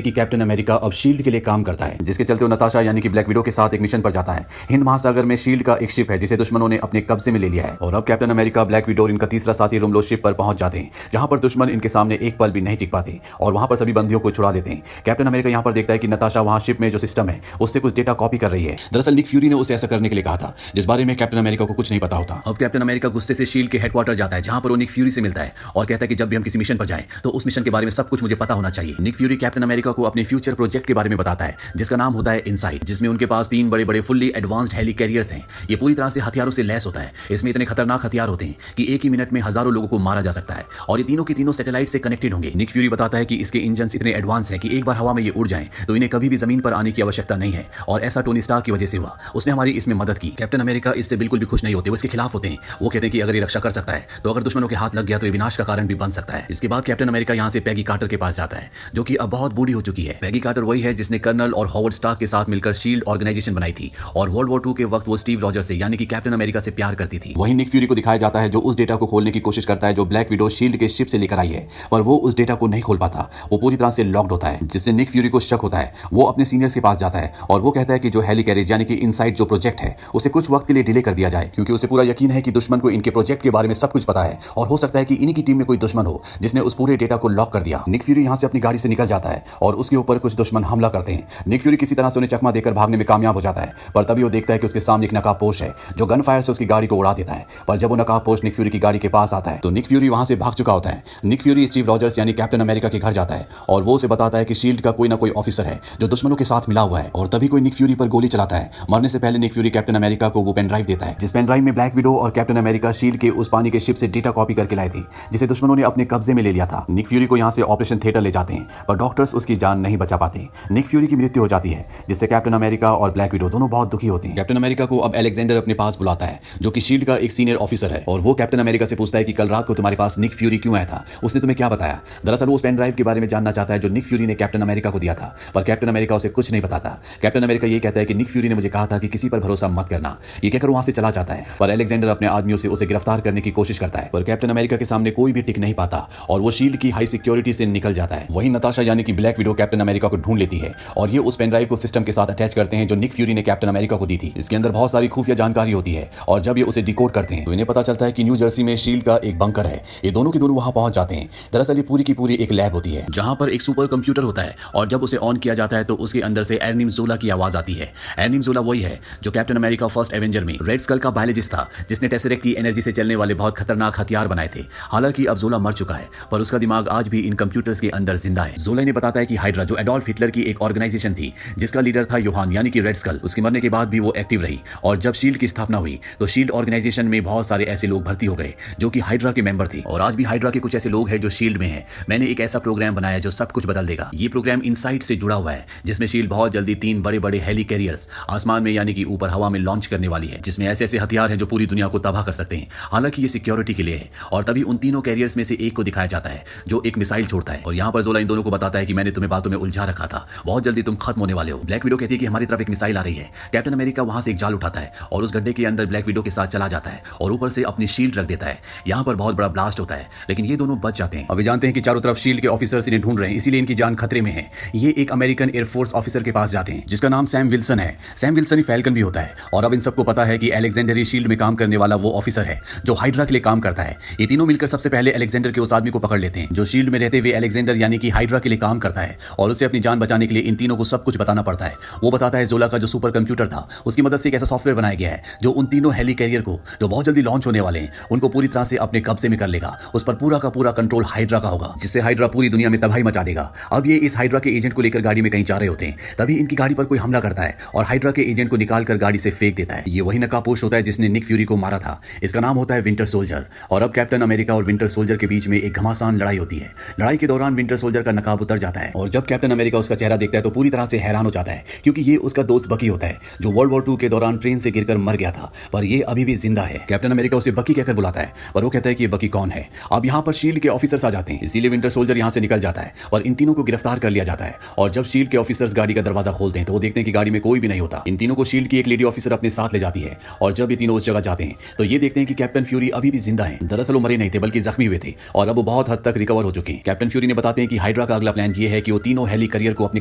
कि captain America अब shield के लिए काम करता है, जिसके चलते वो नताशा यानी कि ब्लैक विडो के साथ एक मिशन पर जाता है। हिंद महासागर में शील्ड का एक शिप है जिसे दुश्मनों ने अपने कब्जे में ले लिया है और अब कैप्टन अमेरिका, ब्लैक विडो और इनका तीसरा साथी रुमलो शिप पर पहुंच जाते हैं, जहां पर दुश्मन इनके सामने एक पल भी नहीं टिक पाते और वहां पर सभी बंदियों को छुड़ा लेते हैं। कैप्टन अमेरिका यहां पर देखता है कि नताशा वहां शिप में जो सिस्टम है उससे कुछ डेटा कॉपी कर रही है। दरअसल निक फ्यूरी ने उसे ऐसा करने के लिए कहा था, जिस बारे में कैप्टन अमेरिका को कुछ नहीं पता होता। अब कैप्टन अमेरिका गुस्से से शील्ड के हेडक्वार्टर जाता है, जहां पर वो निक फ्यूरी से मिलता है और कहता है कि जब भी हम किसी मिशन पर जाएं तो उस मिशन के बारे में सब कुछ मुझे पता होना चाहिए। निक फ्यूरी कैप्टन अमेरिका को अपने फ्यूचर प्रोजेक्ट के बारे में बताता है, जिसका नाम होता है इनसाइट, जिसमें उनके पास 3 बड़े बड़े फुल्ली एडवांस्ड हेली कैरियर्स हैं। ये पूरी तरह से हथियारों से लैस होता है। इसमें इतने खतरनाक हथियार होते हैं कि एक ही मिनट में हजारों लोगों को मारा जा सकता है और ये तीनों के तीनों सैटेलाइट से कनेक्टेड होंगे। निक फ्यूरी बताता है कि इसके इंजन इतने एडवांस हैं कि एक बार हवा में ये उड़ जाएं तो इन्हें कभी भी जमीन पर आने की आवश्यकता नहीं है और ऐसा टोनी स्टार्क की वजह से हुआ। उसने हमारी इसमें मदद की। कैप्टन अमेरिका इससे बिल्कुल भी खुश नहीं होते, वो इसके खिलाफ होते हैं। वो कहते हैं कि अगर ये रक्षा कर सकता है तो अगर दुश्मनों के हाथ लग गया तो ये विनाश का कारण भी बन सकता है। इसके बाद कैप्टन अमेरिका यहाँ से पैगी कार्टर के पास जाता है, जो कि अब बहुत बूढ़ी हो चुकी है। पैगी कार्टर वही है जिसने कर्नल और हॉवर्ड स्टार्क के साथ मिलकर शील्ड ऑर्गेनाइजेशन बनाई थी और वर्ल्ड वॉर 2 के वक्त वो स्टीव रॉजर्स से यानी कि कैप्टन अमेरिका से प्यार करती थी। वहीं निक फ्यूरी को दिखाया जाता है जो उस डेटा को खोलने की कोशिश करता है जो ब्लैक विडो शील्ड के शिप से लेकर आई है, पर वो उस डेटा को नहीं खोल पाता। वो पूरी तरह से लॉक्ड होता है, जिससे निक फ्यूरी को शक होता है। वो अपने सीनियर्स के पास जाता है और वो कहता है कि जो हेली कैरिज यानी कि इनसाइट जो प्रोजेक्ट है उसे कुछ वक्त के लिए डिले कर दिया जाए, क्योंकि उसे पूरा यकीन है कि दुश्मन को इनके प्रोजेक्ट के बारे में सब कुछ पता है और हो सकता है कि इन्हीं की टीम में कोई दुश्मन हो जिसने उस पूरे डेटा को लॉक कर दिया। निक फ्यूरी यहाँ से अपनी गाड़ी से निकल जाता है और उसके ऊपर कुछ दुश्मन हमला करते हैं। निक फ्यूरी किसी तरह से उन्हें चकमा देकर भागने में कामयाब हो जाता है, पर तभी वो देखता है कि उसके सामने एक नकाबपोश है जो गन फायर से उसकी गाड़ी को उड़ा देता है। पर जब वो नकाबपोश निक फ्यूरी की गाड़ी के पास आता है तो निक फ्यूरी वहां से भाग चुका होता है। निक फ्यूरी स्टीव रॉजर्स यानी कैप्टन अमेरिका के घर जाता है और वो उसे बताता है कि शील्ड का कोई ना कोई ऑफिसर है जो दुश्मनों के साथ मिला हुआ है और तभी कोई निक फ्यूरी पर गोली चलाता है। मरने से पहले निक फ्यूरी कैप्टन अमेरिका को वो पेन ड्राइव देता है, जिस पेन ड्राइव में ब्लैक विडो और कैप्टन अमेरिका शील्ड के उस पानी के शिप से डेटा कॉपी करके लाए थे, जिसे दुश्मनों ने अपने कब्जे में ले लिया था। निक फ्यूरी को यहाँ से ऑपरेशन थिएटर ले जाते हैं, पर डॉक्टर्स उसकी जान नहीं बचा पाते। निक फ्यूरी की मृत्यु हो जाती है, जिससे कैप्टन अमेरिका और ब्लैक विडो दोनों बहुत दुखी होते हैं। कैप्टन अमेरिका को अब अलेक्जेंडर अपने पास बुलाता है, जो कि शील्ड का एक सीनियर ऑफिसर है, और वो कैप्टन अमेरिका से पूछता है कि कल रात को तुम्हारे पास निक फ्यूरी क्यों आया था, उसने तुम्हें क्या बताया। दरअसल वो उस पेन ड्राइव के बारे में जानना चाहता है जो निक फ्यूरी ने कैप्टन अमेरिका को दिया था, पर कैप्टन अमेरिका उसे कुछ नहीं बताता। कैप्टन अमेरिका ये कहता है कि निक फ्यूरी ने मुझे कहा था कि किसी पर भरोसा मत करना। ये कहकर वहां से चला जाता है, पर अलेक्जेंडर अपने आदमियों से उसे गिरफ्तार करने की कोशिश करता है, पर कैप्टन अमेरिका के सामने कोई भी टिक नहीं पाता और वो शील्ड की हाई सिक्योरिटी से निकल जाता है। वहीं नताशा यानी कि ब्लैक विडो कैप्टन अमेरिका को ढूंढ लेती है और ये उस पेन ड्राइव को सिस्टम के साथ अटैच करते हैं जो निक फ्यूरी ने कैप्टन अमेरिका को दी थी। इसके अंदर बहुत सारी खुफिया जानकारी होती है और जब ये उसे डिकोड करते हैं तो इन्हें पता चलता है कि न्यू जर्सी में शील्ड का एक बंकर है। ये दोनों के दोनों वहां पहुंच जाते हैं। दरअसल ये पूरी की पूरी एक लैब होती है जहां पर एक सुपर कंप्यूटर होता है और जब उसे ऑन किया जाता है तो उसके अंदर से एर्निम जोला की आवाज आती है। एर्निम जोला वही है जो कैप्टन अमेरिका फर्स्ट एवेंजर में रेड स्कल का बायोलॉजिस्ट था, जिसने टेसरेक्ट की एनर्जी से चलने वाले बहुत खतरनाक हथियार बनाए थे। हालांकि अब जोला मर चुका है, पर उसका दिमाग आज भी इन कंप्यूटर्स के अंदर जिंदा है। जोला ने बताता है कि हाइड्रा जो एडोल्फ हिटलर की एक ऑर्गेनाइजेशन थी जिसका लीडर था योहान यानी कि रेड स्कल, उसके मरने के बाद भी वो एक्टिव रही और जब शील्ड की स्थापना हुई तो शील्ड ऑर्गेनाइजेशन में बहुत सारे ऐसे लोग भर्ती हो गए जो कि हाइड्रा के मेंबर थे और आज भी हाइड्रा के कुछ ऐसे लोग हैं जो शील्ड में हैं। मैंने एक ऐसा प्रोग्राम बनाया जो सब कुछ बदल देगा। ये प्रोग्राम इनसाइट से जुड़ा हुआ है, जिसमें शील्ड बहुत जल्दी 3 बड़े बड़े हेली कैरियर्स आसमान में यानी कि ऊपर हवा में लॉन्च करने वाली है, जिसमें ऐसे ऐसे हथियार हैं जो पूरी दुनिया को तबाह कर सकते हैं। हालांकि ये सिक्योरिटी के लिए है और तभी उन तीनों कैरियर्स में से एक को दिखाया जाता है जो एक मिसाइल छोड़ता है और यहाँ पर जोला इन दोनों को बताता है कि मैंने तुम्हें बातों में उलझा रखा था, बहुत जल्दी तुम खत्म होने वाले हो। ब्लैक विडो कहती है कि हमारी तरफ एक मिसाइल आ रही है। कैप्टन अमेरिका वहां से एक जाल उठाता है और उस गड्ढे के अंदर ब्लैक विडो के साथ चला जाता है और ऊपर से अपनी शील्ड रख देता है। यहाँ पर बहुत बड़ा ब्लास्ट होता है, लेकिन ये दोनों बच जाते हैं। अभी जानते हैं कि चारों तरफ शील्ड के ऑफिसर्स इन्हें ढूंढ रहे हैं, इसीलिए इनकी जान खतरे में है। ये एक अमेरिकन एयरफोर्स ऑफिसर के पास जाते हैं जिसका नाम सैम विल्सन है। सैम विल्सन ही फैल्कन भी होता है और अब इन सबको पता है कि अलेक्जेंडर शील्ड में काम करने वाला वो ऑफिसर है जो हाइड्रा के लिए काम करता है। ये तीनों मिलकर सबसे पहले अलेक्जेंडर के उस आदमी को पकड़ लेते हैं जो शील्ड में रहते हुए अलेक्जेंडर यानी कि हाइड्रा के लिए काम करता है और उसे अपनी जान बचाने के लिए इन तीनों को सब कुछ बताना पड़ता है। वो बताता है जोला का जो सुपर कंप्यूटर था उसकी मदद से एक ऐसा सॉफ्टवेयर बनाया गया है जो उन तीनों हेली कैरियर को जो बहुत जल्दी लॉन्च होने वाले हैं उनको पूरी तरह से अपने कब्जे में कर लेगा। उस पर पूरा का पूरा कंट्रोल हाइड्रा का होगा, जिससे हाइड्रा पूरी दुनिया में तबाही मचा देगा। अब ये इस हाइड्रा के एजेंट को लेकर गाड़ी में कहीं जा रहे होते हैं, तभी इनकी गाड़ी पर कोई हमला करता है और हाइड्रा के एजेंट को निकालकर गाड़ी से फेंक देता है। ये वही नकाबपोश होता है जिसने निक फ्यूरी को मारा था। इसका नाम होता है विंटर सोल्जर और अब कैप्टन अमेरिका और विंटर सोल्जर के बीच में एक घमासान लड़ाई होती है। लड़ाई के दौरान विंटर सोल्जर का नकाब उतर जाता है और जब कैप्टन अमेरिका उसका चेहरा देखता है तो पूरी तरह से हैरान हो जाता है, क्योंकि ये उसका दोस्त बकी होता है जो वर्ल्ड वॉर 2 के दौरान ट्रेन से गिरकर मर गया था, पर ये अभी भी जिंदा है। कैप्टन अमेरिका उसे बकी कहकर बुलाता है, पर वो कहता है कि ये बकी कौन है। अब यहाँ पर शील्ड के ऑफिसर्स आ जाते हैं, इसीलिए विंटर सोल्जर यहाँ से निकल जाता है और इन तीनों को गिरफ्तार कर लिया जाता है। और जब शील्ड के ऑफिसर्स गाड़ी का दरवाजा खोलते हैं तो वो देखते हैं कि गाड़ी में कोई भी नहीं होता। इन तीनों को शील्ड की एक लेडी ऑफिसर अपने साथ ले जाती है और जब ये तीनों उस जगह जाते हैं तो ये देखते हैं कि कैप्टन फ्यूरी अभी भी जिंदा है। दरअसल वो मरे नहीं थे बल्कि जख्मी हुए थे और अब वो बहुत हद तक रिकवर हो चुके हैं। कैप्टन फ्यूरी ने बताते हैं कि हाइड्रा का अगला प्लान ये है कि वो तीनों हेली करियर को अपने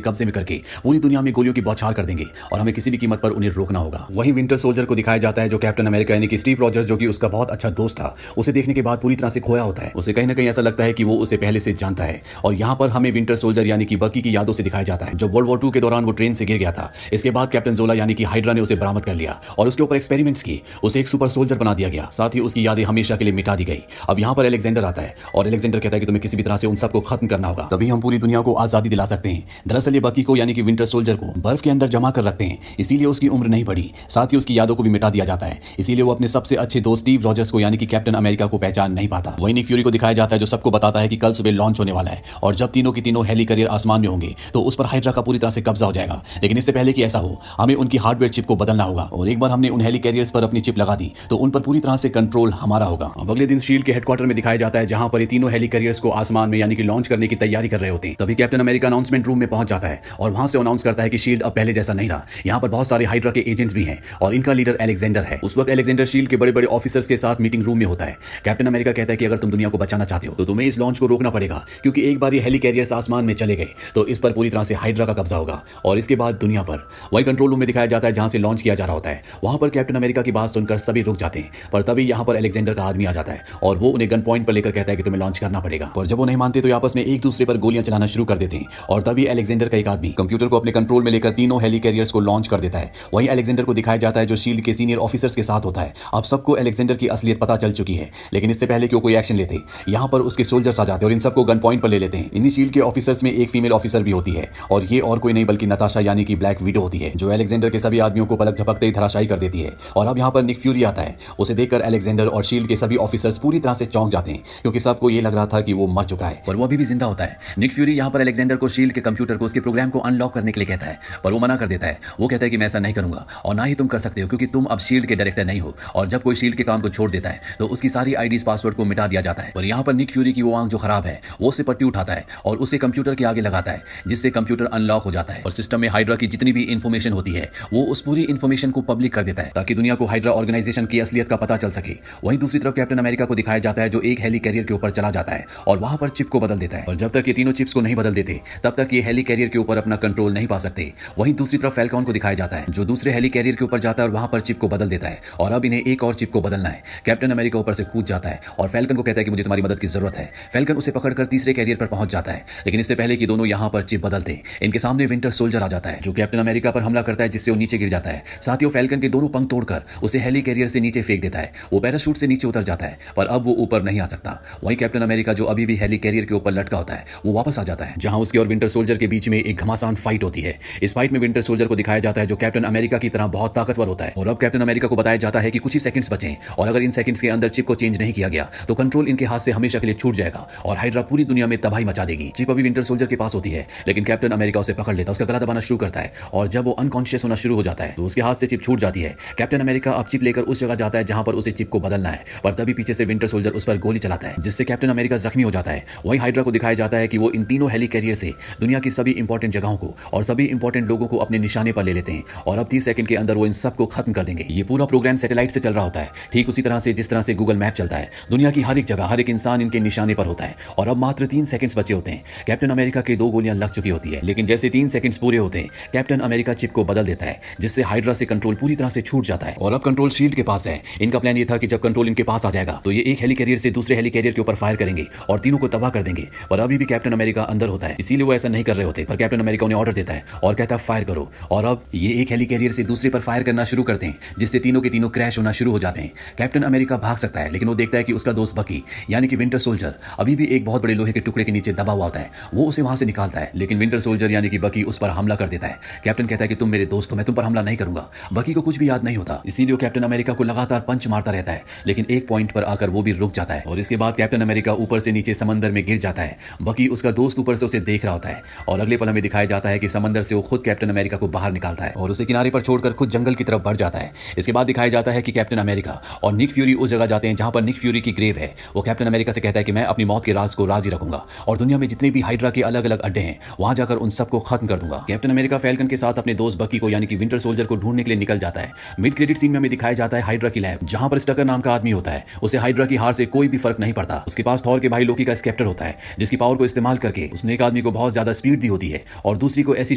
कब्जे में करके पूरी दुनिया में गोलियों की बौछार कर देंगे और हमें किसी भी कीमत पर उन्हें रोकना होगा। वहीं विंटर सोल्जर को दिखाया जाता है जो कैप्टन अमेरिका यानी कि स्टीव रॉजर्स, जो कि उसका बहुत अच्छा दोस्त था, उसे देखने के बाद पूरी तरह से खोया होता है। उसे कहीं ना कहीं ऐसा लगता है कि वो उसे पहले से जानता है। और यहाँ पर हमें विंटर सोल्जर यानी कि बकी की यादों से दिखाया जाता है जो वर्ल्ड वॉर 2 के दौरान वो ट्रेन से गिर गया था। इसके बाद कैप्टन जोला यानी कि हाइड्रा ने उसे बरामद कर लिया और उसके ऊपर एक्सपेरिमेंट्स की, उसे एक सुपर सोल्जर बना दिया गया, साथ ही उसकी यादें हमेशा के लिए मिटा दी गई। अब यहाँ पर अलेक्जेंडर आता है और अलेक्जेंडर कहता है कि तुम्हें किसी भी तरह से उन सबको खत्म करना होगा, तभी हम पूरी दुनिया को आजादी दिला सकते हैं। दरअसल ये बकी को यानी कि विंटर सोल्जर को बर्फ के अंदर जमा कर रखते हैं, इसीलिए उसकी उम्र नहीं बढ़ी, साथ ही उसकी यादों को भी मिटा दिया जाता है। इसीलिए वो अपने सबसे अच्छे दोस्त स्टीव रॉजर्स को यानी कि कैप्टन अमेरिका को पहचान नहीं पाता। वहीं निक फ्यूरी को दिखाया जाता है जो सबको बताता है कि कल सुबह लॉन्च होने वाला है और जब तीनों की तीनों हेली करियर आसमान में होंगे तो उस पर हाइड्रा का पूरी तरह से कब्जा हो जाएगा। लेकिन इससे पहले कि ऐसा हो, हमें उनकी हार्डवेयर चिप को बदलना होगा और एक बार हमने उन हेली कैरियर्स पर अपनी चिप लगा दी तो उन पर पूरी तरह से कंट्रोल हमारा होगा। अब अगले दिन शील्ड के हेडक्वार्टर में दिखाया जाता है जहां पर ये तीनों हेली कैरियर्स को आसमान में यानी कि लॉन्च करने की तैयारी कर रहे होते हैं। तभी कैप्टन अमेरिका अनाउंसमेंट रूम में पहुंच जाता है और वहां से अनाउंस करता है कि शील्ड अब पहले जैसा नहीं रहा, यहाँ पर बहुत सारे हाइड्रा के एजेंट्स भी हैं और इनका लीडर अलेक्जेंडर है। उस वक्त अलेक्जेंडर शील्ड के बड़े बड़े ऑफिसर्स के साथ मीटिंग रूम में होता है। कैप्टन अमेरिका कहता है कि अगर तुम दुनिया को बचाना चाहते हो तो तुम्हें इस लॉन्च को रोकना पड़ेगा, क्योंकि एक बार ये हेली कैरियर्स आसमान में चले गए तो इस पर पूरी तरह से हाइड्रा का कब्जा होगा और इसके बाद दुनिया पर। वही कंट्रोल रूम में दिखाया जाता है जहां से लॉन्च किया जा रहा होता है। वहां पर कैप्टन अमेरिका की बात सुनकर सभी रुक जाते हैं, पर तभी यहां पर अलेक्जेंडर का आदमी आ जाता है और वो उन्हें गन पॉइंट पर लेकर कहता है कि तुम्हें लॉन्च करना पड़ेगा। पर जब वो नहीं मानते तो आपस में एक दूसरे पर गोलियां चलाना शुरू कर देते हैं और तभी अलेक्जेंडर का एक आदमी कंप्यूटर को अपने कंट्रोल में लेकर तीनों हेली कैरियर्स को लॉन्च कर देता है। वहीं अलेक्जेंडर को दिखाया जाता है जो शील्ड के सीनियर ऑफिसर्स के साथ होता है। अब सबको अलेक्जेंडर की असलियत पता चल चुकी है, लेकिन इससे पहले कि वो कोई एक्शन लेते यहाँ पर उसके सोल्जर्स आ जाते हैं और इन सबको गन पॉइंट पर ले लेते हैं। इन्हीं शील्ड के ऑफिसर्स में एक फीमेल ऑफिसर भी होती है और ये और कोई नहीं बल्कि नताशा यानी कि ब्लैक विडो होती है, जो अलेक्जेंडर के सभी आदमियों को पलक झपकते ही धराशायी कर देती है। और अब यहाँ पर निक फ्यूरी आता है। उसे देखकर अलेक्जेंडर और शील्ड के सभी ऑफिसर्स पूरी तरह से चौंक जाते हैं, क्योंकि सबको ये लग रहा था कि वो मर चुका है पर वो अभी भी जिंदा होता है। निक फ्यूरी यहाँ पर अलेक्जेंडर को शील्ड के कंप्यूटर को उसके प्रोग्राम को अनलॉक करने के लिए कहता है, पर वो मना कर देता है। वो कहता है कि मैं ऐसा नहीं करूंगा और ना ही तुम कर सकते हो, क्योंकि तुम अब शील्ड के डायरेक्टर नहीं हो। और जब कोई शील्ड के काम को छोड़ देता है तो उसकी सारी आईडीज पासवर्ड को मिटा दिया जाता है। और यहाँ पर निक फ्यूरी की वो आंख जो खराब है वो उससे पट्टी उठाता है और उसे कंप्यूटर के आगे लगाता है, जिससे कंप्यूटर अनलॉक हो जाता है और सिस्टम में हाइड्रा की जितनी भी इंफॉर्मेशन होती है वो उस पूरी इंफॉर्मेशन को पब्लिक कर देता है ताकि दुनिया को हाइड्रा ऑर्गेनाइजेशन की असलियत का पता चल सके। वहीं दूसरी तरफ कैप्टन अमेरिका को दिखाया जाता है जो एक हेली कैरियर के ऊपर चला जाता है और वहां पर चिप को बदल देता है। और जब तक ये तीनों चिप्स को नहीं बदल देते तब तक ये हेली कैरियर के ऊपर अपना कंट्रोल नहीं पा सकते। वहीं दूसरी तरफ फैल्कॉन को दिखाया जाता है जो दूसरे हेली कैरियर के ऊपर जाता है और वहां पर चिप को बदल देता है और अब इन्हें एक और चिप को बदलना है। कैप्टन अमेरिका ऊपर से कूद जाता है और फैल्कन को कहता है कि मुझे तुम्हारी मदद की जरूरत है। फैल्कन उसे पकड़कर तीसरे कैरियर पर पहुंच जाता है, लेकिन इससे पहले कि दोनों यहां पर चिप बदलते इनके सामने विंटर सोल्जर आ जाता है जो कैप्टन अमेरिका पर हमला करता है, जिससे वो नीचे गिर जाता है। साथ ही वो फैल्कन के दोनों पंख तोड़कर उसे हेली कैरियर से नीचे फेंक देता है। वो पैराशूट से नीचे उतर जाता है पर अब वो ऊपर नहीं आ सकता। वहीं कैप्टन अमेरिका जो अभी भी हेली कैरियर के ऊपर लटका होता है वो वापस आ जाता है, जहां उसके और विंटर सोल्जर के बीच में एक घमासान फाइट होती है। इस फाइट में विंटर सोल्जर को दिखाया जाता है जो कैप्टन अमेरिका की तरह बहुत ताकतवर होता है और अब कैप्टन अमेरिका को बताया जाता है कि कुछ ही सेकंड्स बचे और अगर इन सेकंड्स के अंदर चिप को चेंज नहीं किया गया तो कंट्रोल इनके हाथ से हमेशा के लिए छूट जाएगा और हाइड्रा पूरी दुनिया में तबाही मचा देगी। चिप अभी विंटर सोल्जर के पास होती है, लेकिन कैप्टन अमेरिका उसे पकड़ लेता है, उसका गला दबाना शुरू करता है और जब वो अनकॉन्शियस होना शुरू हो जाता है तो उसके हाथ से चिप छूट जाती है। कैप्टन अमेरिका अब चिप लेकर उस जगह जाता है जहां पर उसे चिप को बदलना है, पर तभी पीछे से विंटर सोल्जर उस पर गोली चलाता है, जिससे कैप्टन अमेरिका जख्मी हो जाता है। वहीं हाइड्रा को दिखाया जाता है कि वो इन तीनों हेली कैरियर से दुनिया की सभी इंपॉर्टेंट जगहों को और सभी इंपॉर्टेंट लोगों को अपने निशाने पर ले लेते हैं और अब 30 सेकंड के अंदर वो इन सबको खत्म कर देंगे। ये पूरा प्रोग्राम सैटेलाइट से चल रहा होता है, ठीक उसी तरह से जिस तरह से गूगल मैप चलता है। दुनिया की हर एक जगह हर एक इंसान इनके निशाने पर होता है और अब मात्र 3 सेकंड्स बचे होते हैं। कैप्टन अमेरिका के 2 गोलियां लग चुकी होती है, लेकिन जैसे 3 सेकंड्स पूरे होते हैं कैप्टन अमेरिका चिप को बदल देता है, जिससे हाइड्रा से कंट्रोल पूरी तरह से छूट जाता है और अब कंट्रोल शील्ड के पास है। इनका प्लान ये था कि जब कंट्रोल इनके पास आ जाएगा तो ये एक हेली कैरियर से दूसरे हेली कैरियर के ऊपर फायर करेंगे और तीनों को तबाह कर देंगे, पर अभी भी कैप्टन अमेरिका अंदर होता है, इसीलिए वो ऐसा नहीं कर रहे होते। पर कैप्टन अमेरिका उन्हें ऑर्डर देता है और कहता है फायर करो और अब ये एक हेली कैरियर से दूसरे पर फायर करना शुरू करते हैं, जिससे तीनों के तीनों क्रैश होना शुरू हो जाते हैं। कैप्टन अमेरिका भाग सकता है, लेकिन वो देखता है कि उसका दोस्त बकी यानी कि विंटर सोल्जर अभी भी एक बहुत बड़े लोहे के टुकड़े के नीचे दबा हुआ होता है। वो उसे वहां से निकालता है, लेकिन विंटर सोल्जर यानी कि बकी उस पर हमला कर देता है। कैप्टन कहता है कि तुम मेरे दोस्त हो, मैं तुम पर हमला नहीं करूंगा। बकी को कुछ भी याद नहीं होता, इसीलिए वो कैप्टन अमेरिका को लगातार पंच मारता रहता है, लेकिन एक पॉइंट पर आकर वो भी रुक जाता है और इसके बाद कैप्टन अमेरिका ऊपर से नीचे समंदर में गिर जाता है। बकी उसका दोस्त ऊपर से उसे देख रहा होता है और अगले पल हमें दिखाया जाता है कि समंदर से वो खुद कैप्टन अमेरिका को बाहर निकालता है और उसे किनारे पर छोड़कर खुद जंगल की तरफ बढ़ जाता है। इसके बाद दिखाया जाता है कि कैप्टन अमेरिका और निक फ्यूरी उस जगह जाते हैं जहां पर निक फ्यूरी की ग्रेव है। वो कैप्टन अमेरिका से कहता है कि मैं अपनी मौत के राज को राजी रखूंगा और दुनिया में जितने भी हाइड्रा के अलग अलग अड्डे हैं वहां जाकर उन सबको खत्म कर दूंगा। कैप्टन अमेरिका फैल्कन के साथ अपने दोस्त बकी को यानी कि विंटर सोल्जर को ढूंढने के लिए निकल जाता है। मिड क्रेडिट सीन में हमें दिखाया जाता है हाइड्रा की लैब, जहां पर स्टकर नाम का आदमी होता है। उसे हाइड्रा की हार से कोई भी फर्क नहीं पड़ता। उसके पास थॉर के भाई लोकी का स्केप्टर होता है, जिसकी पावर को इस्तेमाल करके उसने एक आदमी आदमी को बहुत ज्यादा स्पीड दी होती है और दूसरी को ऐसी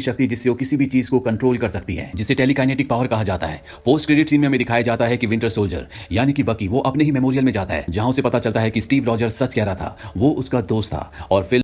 शक्ति जिससे वो किसी भी चीज को कंट्रोल कर सकती है, जिसे टेलीकाइनेटिक पावर कहा जाता है। पोस्ट क्रेडिट सीन में हमें दिखाया जाता है कि विंटर सोल्जर यानी कि बकी वो अपने ही मेमोरियल में जाता है, जहां उसे पता चलता है कि स्टीव रॉजर्स सच कह रहा था, वो उसका दोस्त था। और फिल्म